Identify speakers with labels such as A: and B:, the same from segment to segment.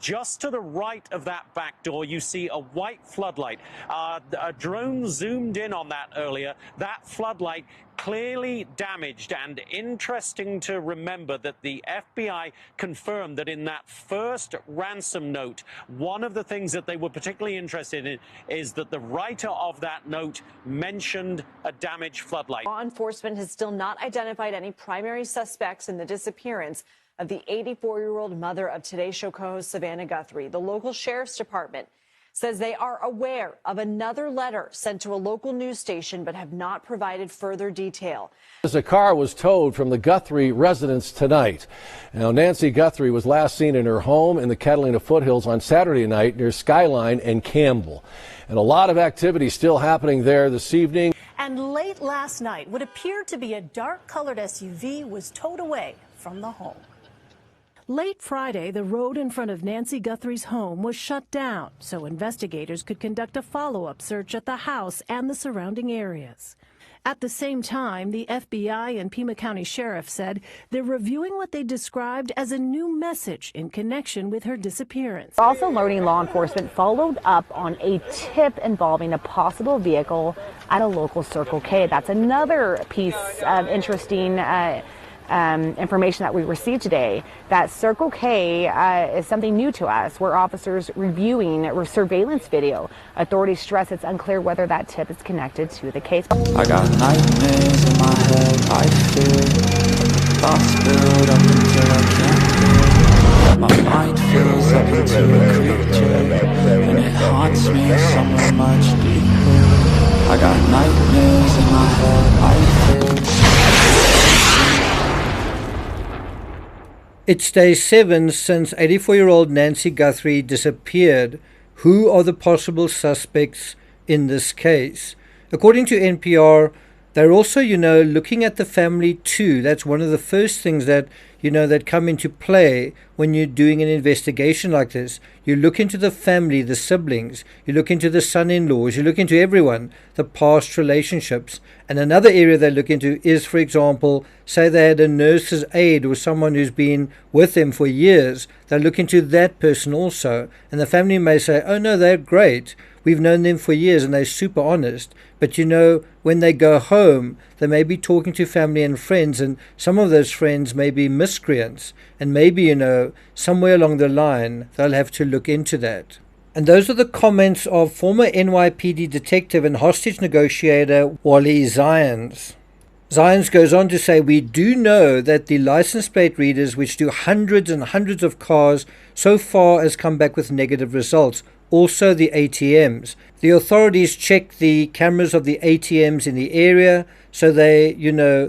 A: Just to the right of that back door, you see a white floodlight. A drone zoomed in on that earlier. That floodlight clearly damaged, and interesting to remember that the FBI confirmed that in that first ransom note, one of the things that they were particularly interested in is that the writer of that note mentioned a damaged floodlight.
B: Law enforcement has still not identified any primary suspects in the disappearance of the 84-year-old mother of Today Show co-host Savannah Guthrie. The local sheriff's department says they are aware of another letter sent to a local news station but have not provided further detail.
C: A car was towed from the Guthrie residence tonight. Now, Nancy Guthrie was last seen in her home in the Catalina foothills on Saturday night near Skyline and Campbell. And a lot of activity still happening there this evening.
D: And late last night, what appeared to be a dark-colored SUV was towed away from the home. Late Friday, the road in front of Nancy Guthrie's home was shut down so investigators could conduct a follow-up search at the house and the surrounding areas. At the same time, the FBI and Pima County Sheriff said they're reviewing what they described as a new message in connection with her disappearance.
E: Also learning law enforcement followed up on a tip involving a possible vehicle at a local Circle K. That's another piece of interesting information that we received today, that Circle K is something new to us. We're officers reviewing surveillance video. Authorities stress it's unclear whether that tip is connected to the case.
F: I got nightmares in my head, I fear. Thoughts build up until I can't breathe. My mind fills up into a creature, and it haunts me somewhere much deeper. I got nightmares in my head, I fear.
G: It's day 7 since 84-year-old Nancy Guthrie disappeared. Who are the possible suspects in this case? According to NPR, they're also, looking at the family too. That's one of the first things that, that come into play when you're doing an investigation like this. You look into the family, the siblings, you look into the son-in-laws, you look into everyone, the past relationships. And another area they look into is, for example, say they had a nurse's aide or someone who's been with them for years. They look into that person also. And the family may say, oh no, they're great. We've known them for years and they're super honest. But when they go home, they may be talking to family and friends, and some of those friends may be miscreants. And maybe, somewhere along the line, they'll have to look into that. And those are the comments of former NYPD detective and hostage negotiator Wally Zions. Zions goes on to say, we do know that the license plate readers, which do hundreds and hundreds of cars, so far has come back with negative results. Also the ATMs. The authorities check the cameras of the ATMs in the area, so they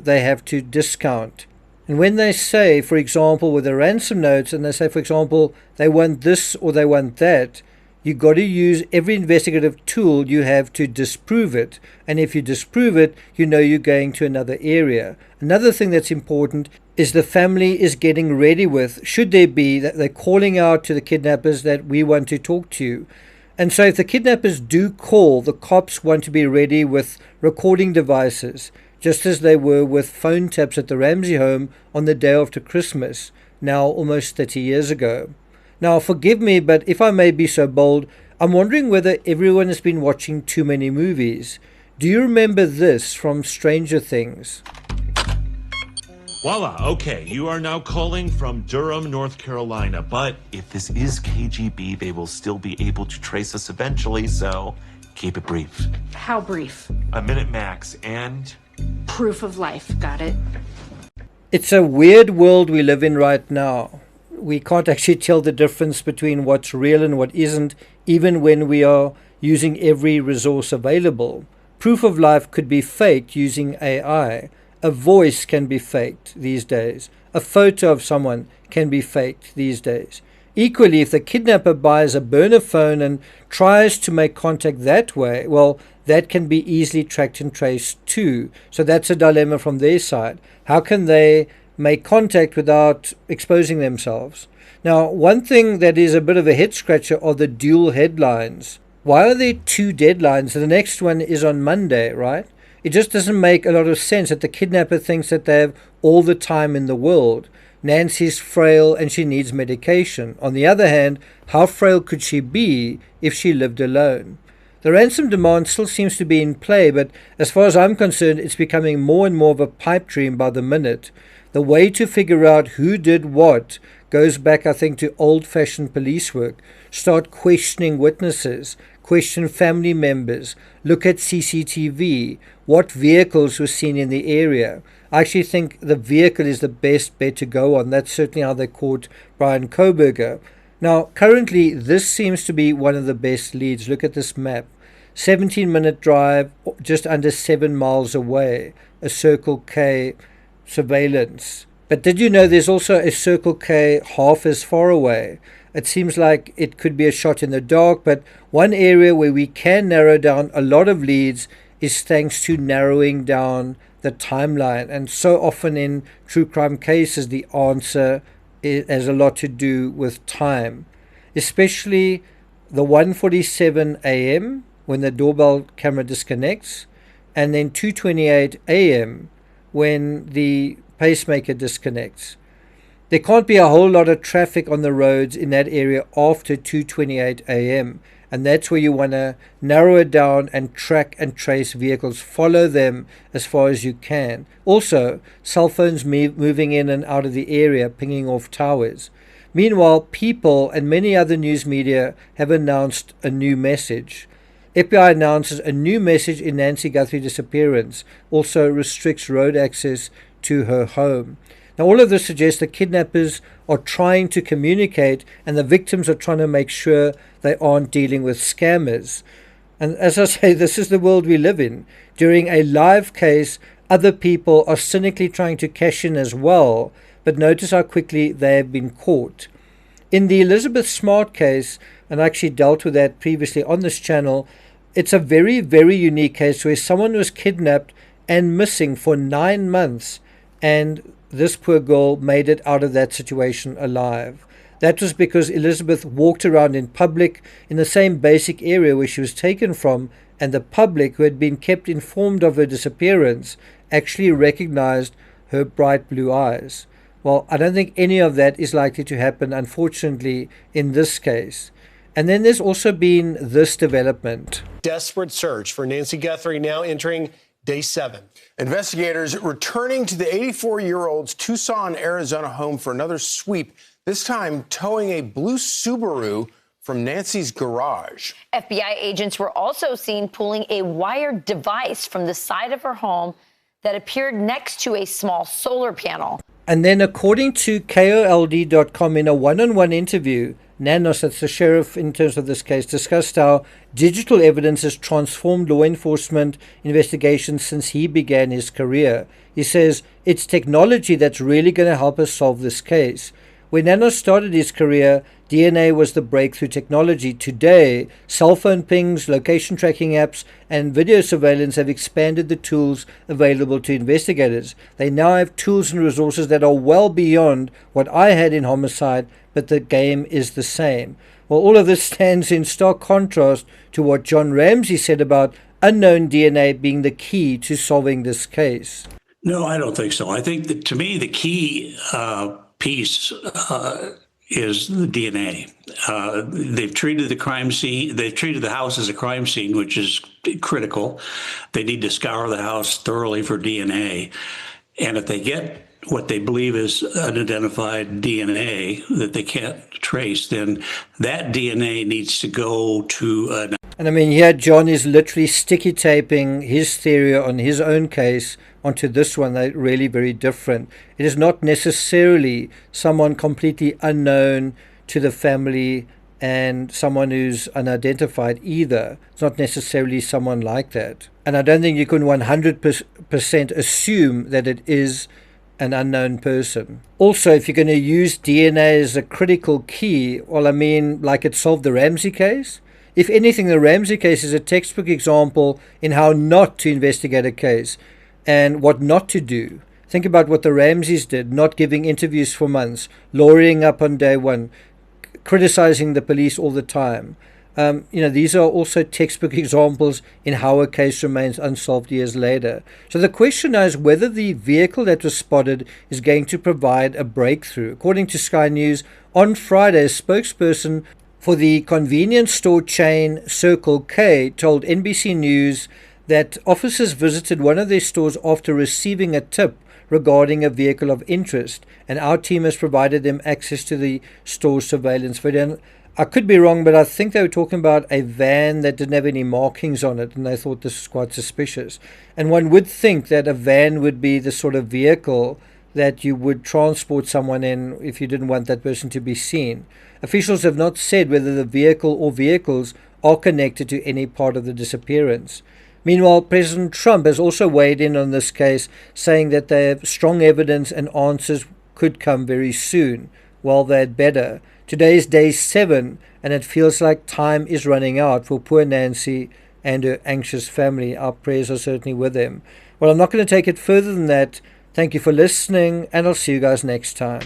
G: have to discount. And when they say, for example, with the ransom notes, and they say, for example, they want this or they want that, you got to use every investigative tool you have to disprove it. And if you disprove it, you're going to another area. Another thing that's important is the family is getting ready with, should there be, that they're calling out to the kidnappers that we want to talk to you. And so if the kidnappers do call, the cops want to be ready with recording devices, just as they were with phone taps at the Ramsey home on the day after Christmas, now almost 30 years ago. Now, forgive me, but if I may be so bold, I'm wondering whether everyone has been watching too many movies. Do you remember this from Stranger Things?
H: Voila, okay, you are now calling from Durham, North Carolina, but if this is KGB, they will still be able to trace us eventually, so keep it brief.
I: How brief?
H: A minute max, and...
I: Proof of life, got it.
G: It's a weird world we live in right now. We can't actually tell the difference between what's real and what isn't, even when we are using every resource available. Proof of life could be faked using AI. A voice can be faked these days. A photo of someone can be faked these days. Equally, if the kidnapper buys a burner phone and tries to make contact that way, well, that can be easily tracked and traced too. So that's a dilemma from their side. How can they make contact without exposing themselves? Now, one thing that is a bit of a head scratcher are the dual headlines. Why are there two deadlines? The next one is on Monday, right? It just doesn't make a lot of sense that the kidnapper thinks that they have all the time in the world. Nancy's frail and she needs medication. On the other hand, how frail could she be if she lived alone? The ransom demand still seems to be in play, but as far as I'm concerned, it's becoming more and more of a pipe dream by the minute. The way to figure out who did what goes back, I think, to old-fashioned police work. Start questioning witnesses, question family members, look at CCTV, what vehicles were seen in the area. I actually think the vehicle is the best bet to go on. That's certainly how they caught Brian Koberger. Now, currently, this seems to be one of the best leads. Look at this map. 17-minute drive, just under 7 miles away, a Circle K surveillance. But did you know there's also a Circle K half as far away? It seems like it could be a shot in the dark, but one area where we can narrow down a lot of leads is thanks to narrowing down the timeline. And so often in true crime cases, the answer has a lot to do with time, especially the 1:47 a.m. when the doorbell camera disconnects, and then 2:28 a.m. when the pacemaker disconnects. There can't be a whole lot of traffic on the roads in that area after 2:28 a.m. And that's where you want to narrow it down and track and trace vehicles. Follow them as far as you can. Also, cell phones moving in and out of the area, pinging off towers. Meanwhile, People and many other news media have announced a new message. FBI announces a new message in Nancy Guthrie disappearance, also restricts road access to her home. Now, all of this suggests that kidnappers are trying to communicate and the victims are trying to make sure they aren't dealing with scammers. And as I say, this is the world we live in. During a live case, other people are cynically trying to cash in as well, but notice how quickly they have been caught. In the Elizabeth Smart case, and I actually dealt with that previously on this channel, it's a very, very unique case where someone was kidnapped and missing for 9 months, and this poor girl made it out of that situation alive. That was because Elizabeth walked around in public in the same basic area where she was taken from, and the public, who had been kept informed of her disappearance, actually recognized her bright blue eyes. Well, I don't think any of that is likely to happen, unfortunately, in this case. And then there's also been this development.
J: Desperate search for Nancy Guthrie now entering day 7.
K: Investigators returning to the 84-year-old's Tucson, Arizona home for another sweep, this time towing a blue Subaru from Nancy's garage.
L: FBI agents were also seen pulling a wired device from the side of her home that appeared next to a small solar panel.
G: And then, according to KOLD.com, in a one-on-one interview, Nanos, that's the sheriff in terms of this case, discussed how digital evidence has transformed law enforcement investigations since he began his career. He says, it's technology that's really going to help us solve this case. When Nanos started his career, DNA was the breakthrough technology. Today, cell phone pings, location tracking apps, and video surveillance have expanded the tools available to investigators. They now have tools and resources that are well beyond what I had in homicide, but the game is the same. Well, all of this stands in stark contrast to what John Ramsey said about unknown DNA being the key to solving this case.
M: No, I don't think so. I think that, to me, the key piece is the DNA. They've treated the crime scene, they've treated the house as a crime scene, which is critical. They need to scour the house thoroughly for DNA. And if they get what they believe is unidentified DNA that they can't trace, then that DNA needs to go to
G: And I mean, here John is literally sticky taping his theory on his own case onto this one. They're really very different. It is not necessarily someone completely unknown to the family and someone who's unidentified either. It's not necessarily someone like that. And I don't think you can 100% assume that it is an unknown person. Also, if you're going to use DNA as a critical key, well, I mean, like it solved the Ramsey case. If anything, the Ramsey case is a textbook example in how not to investigate a case and what not to do. Think about what the Ramseys did, not giving interviews for months, lawyering up on day one, criticizing the police all the time. These are also textbook examples in how a case remains unsolved years later. So the question now is whether the vehicle that was spotted is going to provide a breakthrough. According to Sky News, on Friday, a spokesperson for the convenience store chain Circle K told NBC News that officers visited one of their stores after receiving a tip regarding a vehicle of interest, and our team has provided them access to the store surveillance video. I could be wrong, but I think they were talking about a van that didn't have any markings on it, and they thought this was quite suspicious. And one would think that a van would be the sort of vehicle that you would transport someone in if you didn't want that person to be seen. Officials have not said whether the vehicle or vehicles are connected to any part of the disappearance. Meanwhile, President Trump has also weighed in on this case, saying that they have strong evidence and answers could come very soon. Well, they had better. Today is day 7, and it feels like time is running out for poor Nancy and her anxious family. Our prayers are certainly with them. Well, I'm not going to take it further than that. Thank you for listening, and I'll see you guys next time.